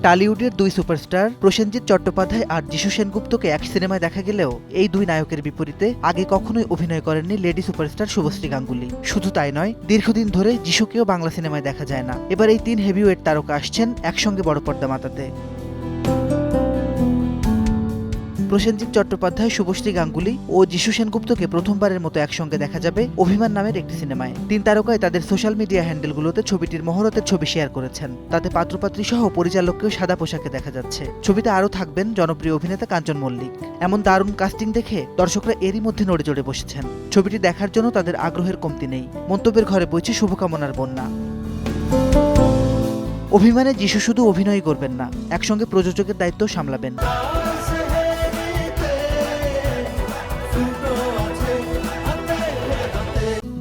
টালিউডের দুই সুপারস্টার প্রসেনজিৎ চট্টোপাধ্যায় আর যিশু সেনগুপ্তকে এক সিনেমায় দেখা গেলেও এই দুই নায়কের বিপরীতে আগে কখনোই অভিনয় করেননি লেডি সুপারস্টার শুভশ্রী গাঙ্গুলী। শুধু তাই নয়, দীর্ঘদিন ধরে যিশুকেও বাংলা সিনেমায় দেখা যায় না। এবার এই তিন হেভিওয়েট তারকা আসছেন একসঙ্গে বড় পর্দা মাতাতে। প্রসেনজিৎ চট্টোপাধ্যায়, শুভশ্রী গাঙ্গুলী ও যিশু সেনগুপ্তকে প্রথমবারের মতো একসঙ্গে দেখা যাবে অভিমান নামের একটি সিনেমায়। তিন তারকায় তাদের সোশ্যাল মিডিয়া হ্যান্ডেলগুলোতে ছবিটির মহরতের ছবি শেয়ার করেছেন। তাতে পাত্রপাত্রী সহ পরিচালককেও সাদা পোশাকে দেখা যাচ্ছে। ছবিতে আরও থাকবেন জনপ্রিয় অভিনেতা কাঞ্চন মল্লিক। এমন দারুণ কাস্টিং দেখে দর্শকরা এরই মধ্যে নড়ে চড়ে বসেছেন। ছবিটি দেখার জন্য তাদের আগ্রহের কমতি নেই। মন্তব্যের ঘরে বইছে শুভকামনার বন্যা। অভিমানে যিশু শুধু অভিনয় করবেন না, একসঙ্গে প্রযোজকের দায়িত্ব সামলাবেন।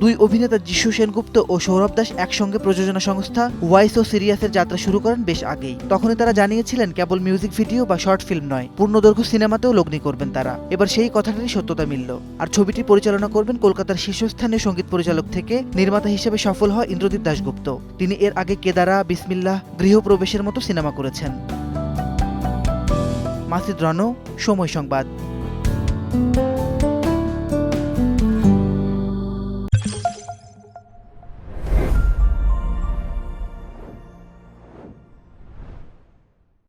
দুই অভিনেতা যিশু সেনগুপ্ত ও সৌরভ দাস একসঙ্গে প্রযোজনা সংস্থা ওয়াইস ও সিরিয়াসের যাত্রা শুরু করেন বেশ আগেই। তখনই তারা জানিয়েছিলেন কেবল মিউজিক ভিডিও বা শর্ট ফিল্ম নয়, পূর্ণদৈর্ঘ্য সিনেমাতেও লগ্নি করবেন তারা। এবার সেই কথাটারই সত্যতা মিলল। আর ছবিটি পরিচালনা করবেন কলকাতার শীর্ষস্থানীয় সঙ্গীত পরিচালক থেকে নির্মাতা হিসেবে সফল হওয়া ইন্দ্রদীপ দাশগুপ্ত। তিনি এর আগে কেদারা, বিসমিল্লাহ, গৃহপ্রবেশের মতো সিনেমা করেছেন। মাসিদ রনো, সময় সংবাদ।